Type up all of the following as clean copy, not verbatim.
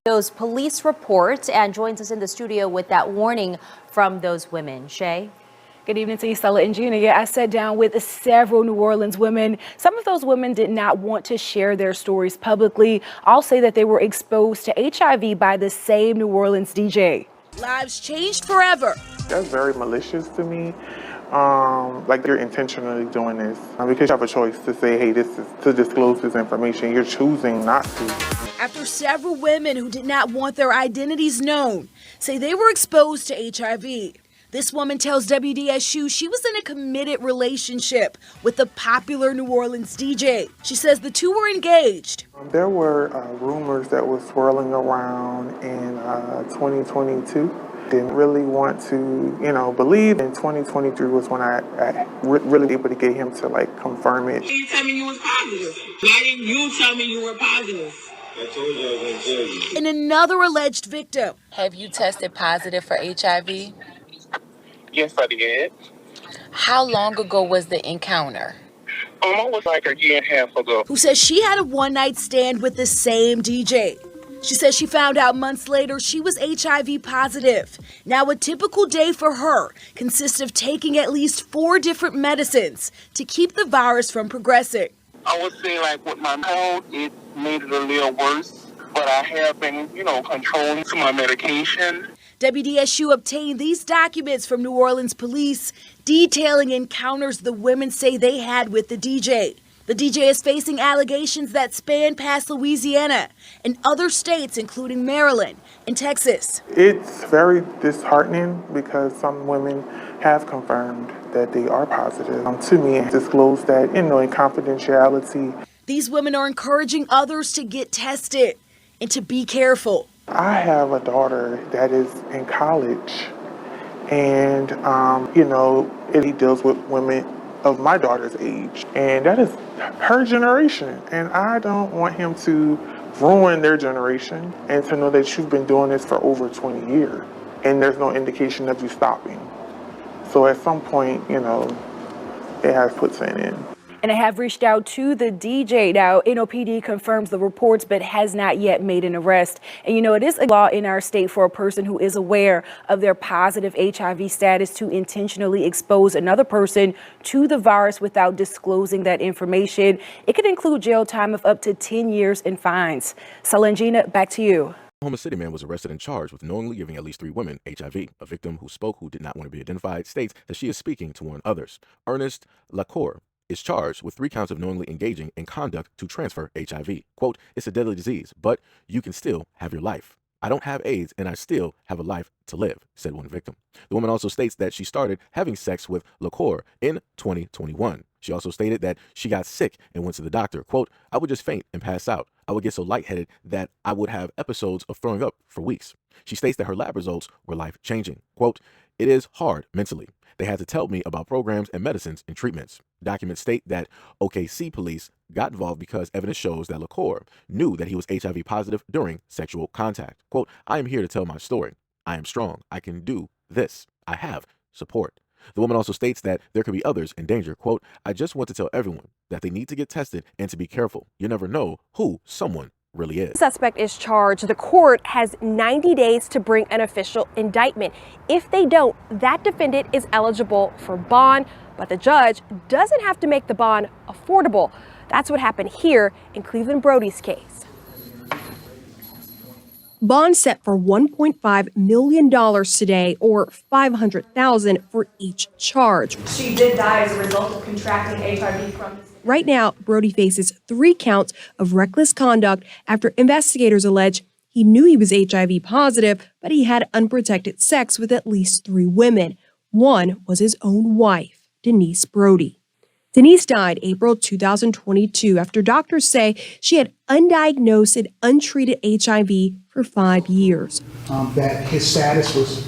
Those police reports and joins us in the studio with that warning from those women. Shay? Good evening to you, Stella and Gina. Yeah, I sat down with several New Orleans women. Some of those women did not want to share their stories publicly. I'll say that they were exposed to HIV by the same New Orleans DJ. Lives changed forever. That's very malicious to me. Like you're intentionally doing this because you have a choice to say, hey, this is to disclose this information. You're choosing not to. After several women who did not want their identities known say they were exposed to HIV. This woman tells WDSU she was in a committed relationship with the popular New Orleans DJ. She says the two were engaged. There were rumors that were swirling around in 2022. Didn't really want to, believe. In 2023 was when I really able to get him to confirm it. You tell me you was positive. Why didn't you tell me you were positive? I told you I was going to tell you. And another alleged victim. Have you tested positive for HIV? Yes, I did. How long ago was the encounter? Almost like a year and a half ago. Who says she had a one-night stand with the same DJ. She says she found out months later she was HIV positive. Now a typical day for her consists of taking at least 4 different medicines to keep the virus from progressing. I would say with my cold, it made it a little worse, but I have been, controlling to my medication. WDSU obtained these documents from New Orleans police detailing encounters the women say they had with the DJ. The DJ is facing allegations that span past Louisiana and other states, including Maryland and Texas. It's very disheartening because some women have confirmed that they are positive. To me, disclose that, in confidentiality. These women are encouraging others to get tested and to be careful. I have a daughter that is in college, and, it deals with women of my daughter's age, and that is her generation, and I don't want him to ruin their generation and to know that you've been doing this for over 20 years, and there's no indication of you stopping. So at some point, it has put an end. And I have reached out to the DJ. Now, NOPD confirms the reports, but has not yet made an arrest. And it is a law in our state for a person who is aware of their positive HIV status to intentionally expose another person to the virus without disclosing that information. It could include jail time of up to 10 years and fines. Salangina, back to you. Oklahoma City man was arrested and charged with knowingly giving at least 3 women HIV. A victim who spoke, who did not want to be identified, states that she is speaking to warn others. Ernest Lacour is charged with 3 counts of knowingly engaging in conduct to transfer HIV. Quote, it's a deadly disease, but you can still have your life. I don't have AIDS and I still have a life to live, said one victim. The woman also states that she started having sex with Lacour in 2021. She also stated that she got sick and went to the doctor. Quote, I would just faint and pass out. I would get so lightheaded that I would have episodes of throwing up for weeks. She states that her lab results were life-changing. Quote, it is hard mentally. They had to tell me about programs and medicines and treatments. Documents state that OKC police got involved because evidence shows that Lacour knew that he was HIV positive during sexual contact. Quote, I am here to tell my story. I am strong. I can do this. I have support. The woman also states that there could be others in danger. Quote, I just want to tell everyone that they need to get tested and to be careful. You never know who someone really is. The suspect is charged. The court has 90 days to bring an official indictment. If they don't, that defendant is eligible for bond, but the judge doesn't have to make the bond affordable. That's what happened here in Cleveland Brody's case. Bond set for $1.5 million today, or $500,000 for each charge. She did die as a result of contracting HIV from this. Right now, Brody faces 3 counts of reckless conduct after investigators allege he knew he was HIV positive, but he had unprotected sex with at least 3 women. One was his own wife, Denise Brody. Denise died April 2022 after doctors say she had undiagnosed and untreated HIV for 5 years. That his status was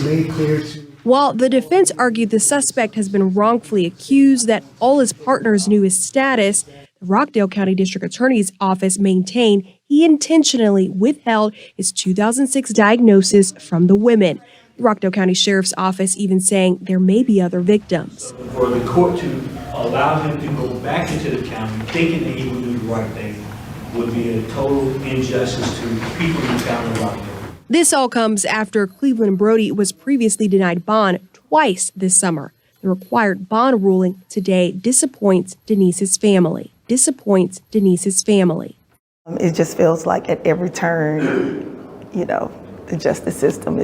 made clear to. While the defense argued the suspect has been wrongfully accused, that all his partners knew his status, the Rockdale County District Attorney's Office maintained he intentionally withheld his 2006 diagnosis from the women. The Rockdale County Sheriff's Office even saying there may be other victims. For the court to allow him to go back into the county thinking that he would do the right thing would be a total injustice to people in the county of Rockdale. This all comes after Cleveland Brody was previously denied bond twice this summer. The required bond ruling today disappoints Denise's family. It just feels like at every turn, you know, the justice system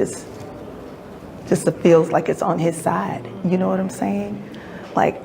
feels like it's on his side. You know what I'm saying? Like,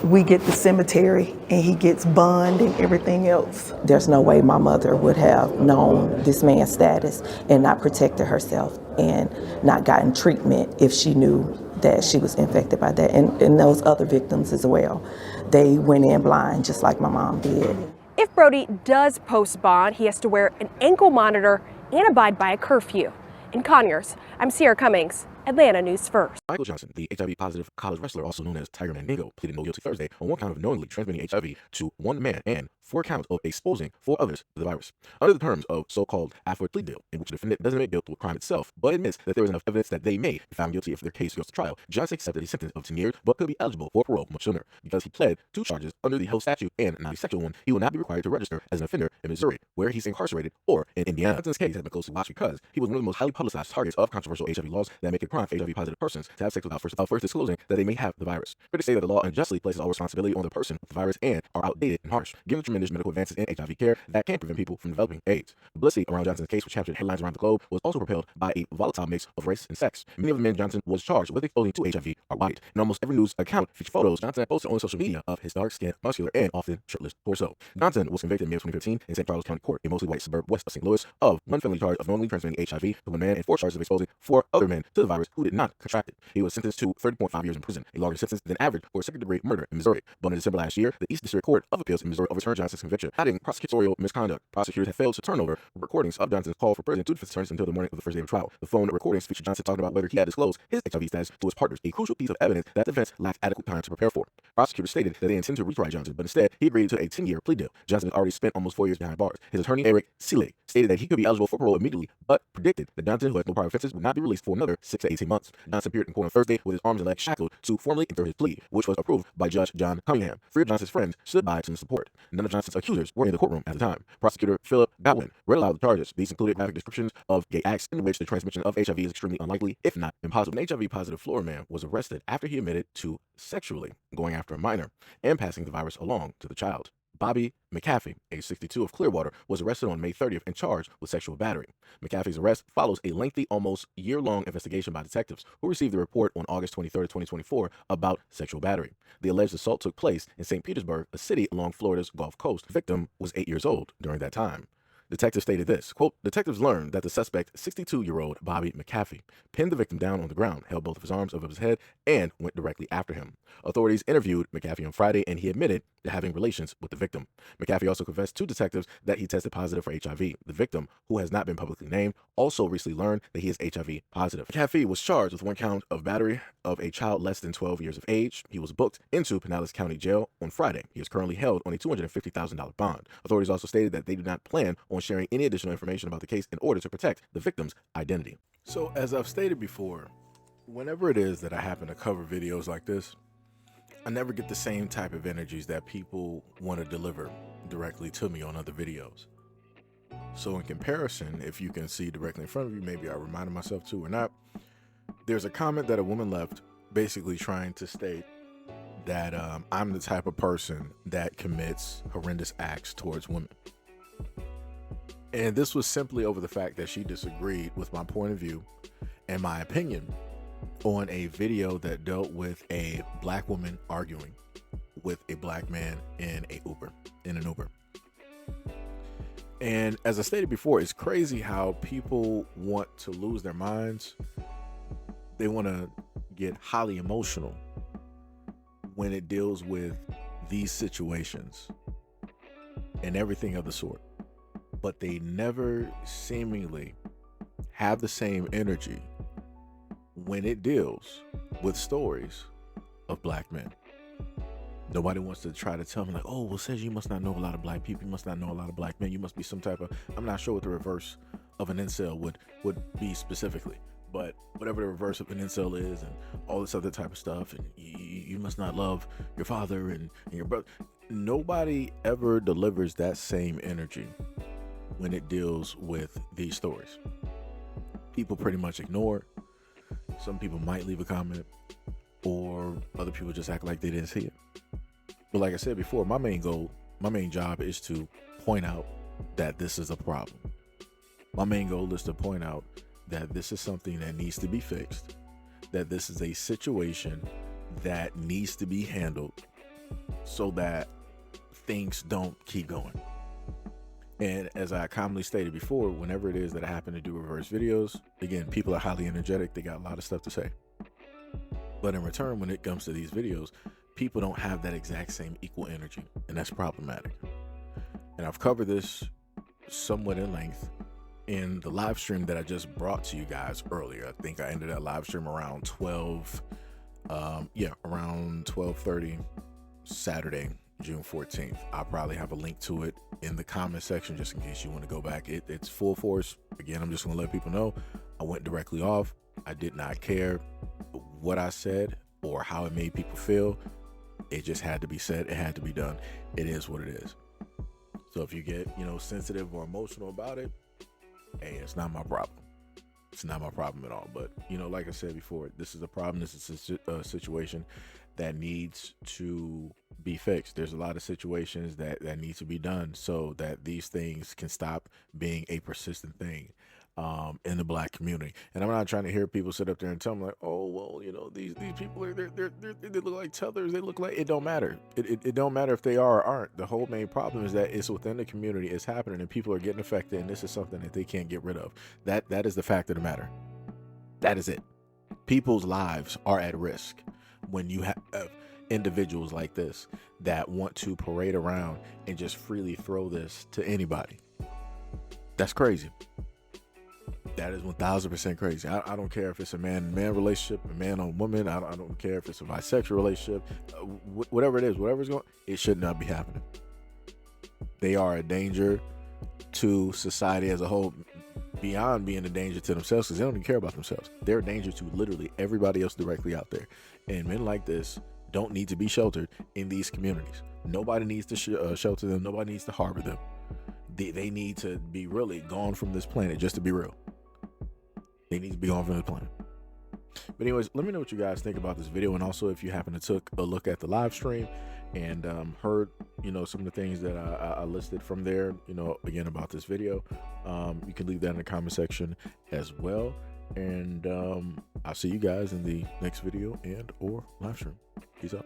we get the cemetery and he gets bond and everything else. There's no way my mother would have known this man's status and not protected herself and not gotten treatment if she knew that she was infected by that. And those other victims as well. They went in blind just like my mom did. If Brody does post bond, he has to wear an ankle monitor and abide by a curfew. In Conyers, I'm Sierra Cummings, Atlanta News First. Michael Johnson, the HIV-positive college wrestler, also known as Tiger Mandingo, pleaded no guilty Thursday on one count of knowingly transmitting HIV to one man and 4 counts of exposing 4 others to the virus. Under the terms of so-called halfway plea deal, in which the defendant doesn't admit guilt to a crime itself, but admits that there is enough evidence that they may be found guilty if their case goes to trial, Johnson accepted a sentence of 10 years, but could be eligible for parole much sooner. Because he pled 2 charges under the Hill statute and not a sexual one, he will not be required to register as an offender in Missouri, where he's incarcerated, or in Indiana. Johnson's case has been closely watched because he was one of the most highly publicized targets of controversial HIV laws that make it a crime for HIV-positive persons to have sex without first disclosing that they may have the virus. Critics say that the law unjustly places all responsibility on the person with the virus and are outdated and harsh, given the tremendous medical advances in HIV care that can prevent people from developing AIDS. Publicity around Johnson's case, which captured headlines around the globe, was also propelled by a volatile mix of race and sex. Many of the men Johnson was charged with exposing to HIV are white. In almost every news account featured photos Johnson had posted on social media of his dark-skinned, muscular, and often shirtless torso. Johnson was convicted in May of 2015 in St. Charles County Court, a mostly white suburb west of St. Louis, of one felony charge of knowingly transmitting HIV to one man and 4 charges of exposing 4 other men to the virus who did not contract it. He was sentenced to 30.5 years in prison, a larger sentence than average for a second-degree murder in Missouri. But in December last year, the East District Court of Appeals in Missouri overturned Johnson's conviction, citing prosecutorial misconduct. Prosecutors had failed to turn over recordings of Johnson's call for prison to defense attorneys until the morning of the first day of trial. The phone recordings featured Johnson talking about whether he had disclosed his HIV status to his partners, a crucial piece of evidence that the defense lacked adequate time to prepare for. Prosecutors stated that they intend to retry Johnson, but instead he agreed to a 10-year plea deal. Johnson has already spent almost 4 years behind bars. His attorney, Eric Seelig, stated that he could be eligible for parole immediately, but predicted that Johnson, who had no prior offenses, would not be released for another 6 to 18 months. Johnson appeared in court on Thursday with his arms and legs shackled to formally enter his plea, which was approved by Judge John Cunningham. 3 of Johnson's friends stood by to support. None of Johnson's accusers were in the courtroom at the time. Prosecutor Philip Godwin read aloud the charges. These included graphic descriptions of gay acts in which the transmission of HIV is extremely unlikely, if not impossible. An HIV-positive Florida man was arrested after he admitted to sexually going after a minor and passing the virus along to the child. Bobby McAfee, age 62 of Clearwater, was arrested on May 30th and charged with sexual battery. McAfee's arrest follows a lengthy, almost year-long investigation by detectives who received the report on August 23, 2024 about sexual battery. The alleged assault took place in St. Petersburg, a city along Florida's Gulf Coast. The victim was 8 years old during that time. Detectives stated this, quote, detectives learned that the suspect, 62-year-old Bobby McAfee, pinned the victim down on the ground, held both of his arms over his head, and went directly after him. Authorities interviewed McAfee on Friday, and he admitted to having relations with the victim. McAfee also confessed to detectives that he tested positive for HIV. The victim, who has not been publicly named, also recently learned that he is HIV positive. McAfee was charged with 1 count of battery of a child less than 12 years of age. He was booked into Pinellas County Jail on Friday. He is currently held on a $250,000 bond. Authorities also stated that they do not plan on sharing any additional information about the case in order to protect the victim's identity. So, as I've stated before, whenever it is that I happen to cover videos like this, I never get the same type of energies that people want to deliver directly to me on other videos. So in comparison, if you can see directly in front of you, maybe I reminded myself to or not, there's a comment that a woman left basically trying to state that I'm the type of person that commits horrendous acts towards women. And this was simply over the fact that she disagreed with my point of view and my opinion on a video that dealt with a black woman arguing with a black man in an Uber. And as I stated before, it's crazy how people want to lose their minds. They want to get highly emotional when it deals with these situations and everything of the sort. But they never seemingly have the same energy when it deals with stories of black men. Nobody wants to try to tell me like, oh, well, Seiji, you must not know a lot of black people. You must not know a lot of black men. You must be some type of, I'm not sure what the reverse of an incel would be specifically, but whatever the reverse of an incel is and all this other type of stuff. And you must not love your father and your brother. nobody ever delivers that same energy when it deals with these stories. People pretty much ignore. Some people might leave a comment, or other people just act like they didn't see it. But like I said before, my main job is to point out that this is a problem. My main goal is to point out that this is something that needs to be fixed, that this is a situation that needs to be handled so that things don't keep going. And as I commonly stated before, whenever it is that I happen to do reverse videos, again, people are highly energetic. They got a lot of stuff to say. But in return, when it comes to these videos, people don't have that exact same equal energy, and that's problematic. And I've covered this somewhat in length in the live stream that I just brought to you guys earlier. I think I ended that live stream around 12:30 Saturday, June 14th. I'll probably have a link to it in the comment section just in case you want to go back. It's full force. Again, I'm just going to let people know I went directly off. I did not care what I said or how it made people feel. It just had to be said. It had to be done. It is what it is. So if you get, sensitive or emotional about it, hey, it's not my problem. It's not my problem at all. But, like I said before, this is a problem. This is a situation that needs to be fixed. There's a lot of situations that need to be done so that these things can stop being a persistent thing in the Black community. And I'm not trying to hear people sit up there and tell me like, oh, well, these people they look like tethers. They look like, it don't matter. It don't matter if they are or aren't. The whole main problem is that it's within the community. It's happening and people are getting affected. And this is something that they can't get rid of. That is the fact of the matter. That is it. People's lives are at risk when you have individuals like this that want to parade around and just freely throw this to anybody. That's crazy. That is 1000% crazy. I don't care if it's a man-man relationship, a man on woman. I don't care if it's a bisexual relationship, whatever it is, whatever's going, it should not be happening. They are a danger to society as a whole, beyond being a danger to themselves, because they don't even care about themselves. They're a danger to literally everybody else directly out there. And men like this don't need to be sheltered in these communities. Nobody needs to shelter them. Nobody needs to harbor them. They need to be really gone from this planet, just to be real. They need to be gone from the planet. But anyways, let me know what you guys think about this video. And also if you happen to took a look at the live stream and heard, some of the things that I listed from there, again, about this video, you can leave that in the comment section as well. And I'll see you guys in the next video and or live stream. Peace out.